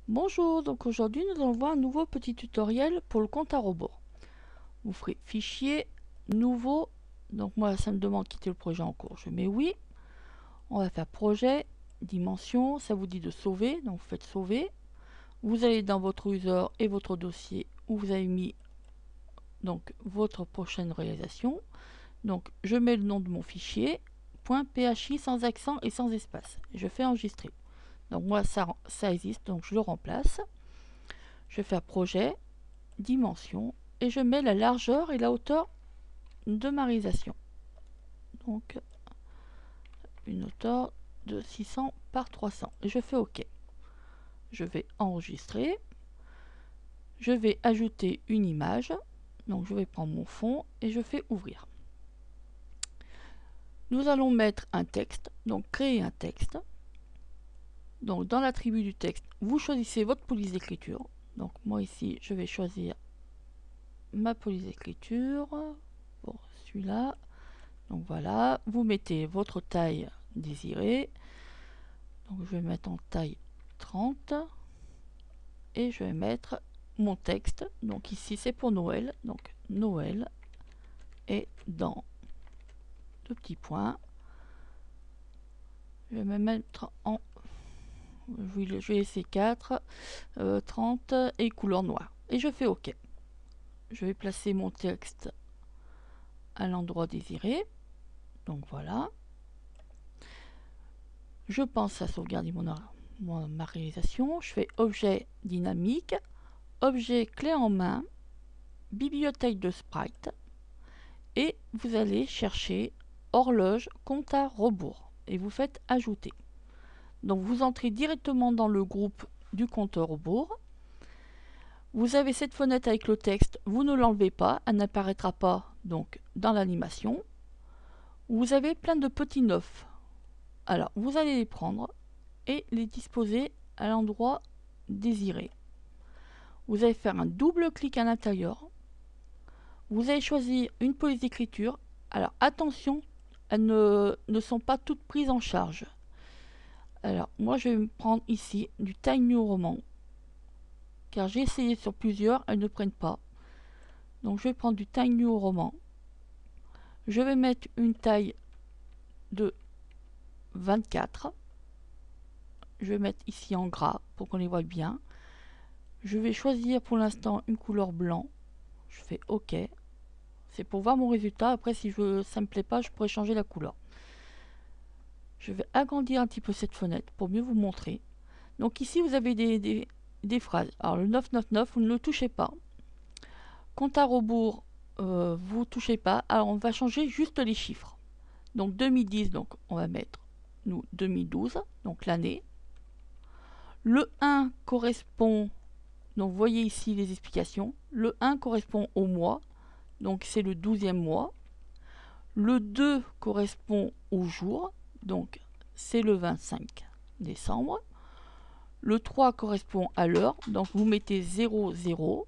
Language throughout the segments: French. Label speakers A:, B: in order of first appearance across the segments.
A: Bonjour, donc aujourd'hui nous allons voir un nouveau petit tutoriel pour le compte à rebours. Vous ferez fichier, nouveau, donc moi ça me demande de quitter le projet en cours, je mets oui. On va faire projet, dimension, ça vous dit de sauver, donc vous faites sauver. Vous allez dans votre user et votre dossier où vous avez mis donc votre prochaine réalisation. Donc je mets le nom de mon fichier, .phi sans accent et sans espace. Et je fais enregistrer. Donc moi ça existe, donc je le remplace. Je vais faire projet, dimension, et je mets la largeur et la hauteur de ma réalisation. Donc une hauteur de 600 par 300. Et je fais OK. Je vais enregistrer. Je vais ajouter une image. Donc je vais prendre mon fond et je fais ouvrir. Nous allons mettre un texte. Donc créer un texte. Donc dans l'attribut du texte, vous choisissez votre police d'écriture. Donc moi ici, je vais choisir ma police d'écriture pour celui-là. Donc voilà, vous mettez votre taille désirée. Donc je vais mettre en taille 30 et je vais mettre mon texte. Donc ici c'est pour Noël. Donc Noël est dans deux petits points. Je vais me mettre en je vais essayer 4, 30 et couleur noire. Et je fais OK. Je vais placer mon texte à l'endroit désiré. Donc voilà. Je pense à sauvegarder ma réalisation. Je fais objet dynamique, objet clé en main, bibliothèque de sprite et vous allez chercher horloge compte à rebours et vous faites ajouter. Donc vous entrez directement dans le groupe du compte à rebours. Vous avez cette fenêtre avec le texte, vous ne l'enlevez pas, elle n'apparaîtra pas donc dans l'animation. Vous avez plein de petits neufs. Alors vous allez les prendre et les disposer à l'endroit désiré. Vous allez faire un double clic à l'intérieur. Vous allez choisir une police d'écriture. Alors attention, elles ne sont pas toutes prises en charge. Alors moi je vais me prendre ici du Time New Roman. Car j'ai essayé sur plusieurs, elles ne prennent pas. Donc je vais prendre du Time New Roman. Je vais mettre une taille de 24. Je vais mettre ici en gras pour qu'on les voit bien. Je vais choisir pour l'instant une couleur blanc. Je fais OK. C'est pour voir mon résultat. Après, si ça ne me plaît pas, je pourrais changer la couleur. Je vais agrandir un petit peu cette fenêtre pour mieux vous montrer. Donc ici, vous avez des phrases. Alors le 999, vous ne le touchez pas. Compte à rebours, vous ne touchez pas. Alors on va changer juste les chiffres. Donc 2010, donc on va mettre nous 2012, donc l'année. Le 1 correspond, donc vous voyez ici les explications. Le 1 correspond au mois, donc c'est le 12e mois. Le 2 correspond au jour, donc c'est le 25 décembre. Le 3 correspond à l'heure, donc vous mettez 00.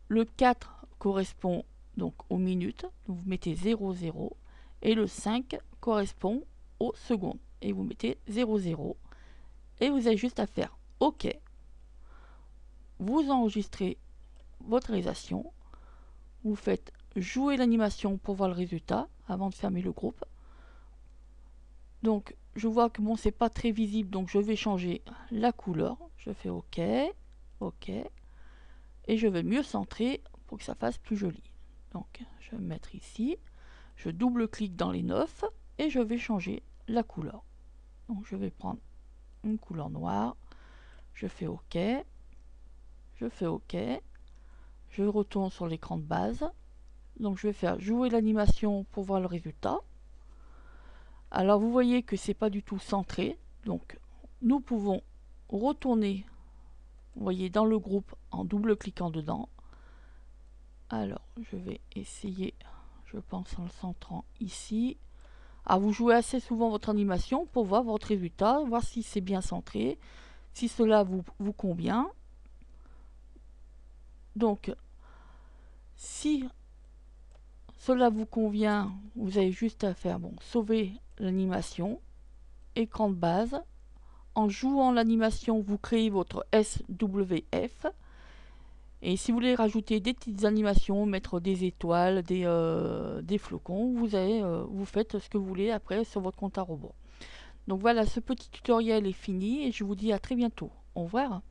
A: Le 4 correspond donc aux minutes, donc vous mettez 00. Et le 5 correspond aux secondes, et vous mettez 00. Et vous avez juste à faire OK. Vous enregistrez votre réalisation. Vous faites jouer l'animation pour voir le résultat avant de fermer le groupe. Donc je vois que bon, c'est pas très visible, donc je vais changer la couleur. Je fais OK, OK, et je vais mieux centrer pour que ça fasse plus joli. Donc je vais me mettre ici, je double-clique dans les 9 et je vais changer la couleur. Donc je vais prendre une couleur noire, je fais OK, je fais OK, je retourne sur l'écran de base. Donc je vais faire jouer l'animation pour voir le résultat. Alors vous voyez que c'est pas du tout centré, donc nous pouvons retourner, vous voyez, dans le groupe en double cliquant dedans. Alors je vais essayer, je pense en le centrant ici. Alors vous jouez assez souvent votre animation pour voir votre résultat, voir si c'est bien centré, si cela vous convient. Donc si cela vous convient, vous avez juste à faire sauver l'animation, écran de base, en jouant l'animation, vous créez votre SWF. Et si vous voulez rajouter des petites animations, mettre des étoiles, des flocons, vous faites ce que vous voulez après sur votre compte à rebours. Donc voilà, ce petit tutoriel est fini et je vous dis à très bientôt. Au revoir.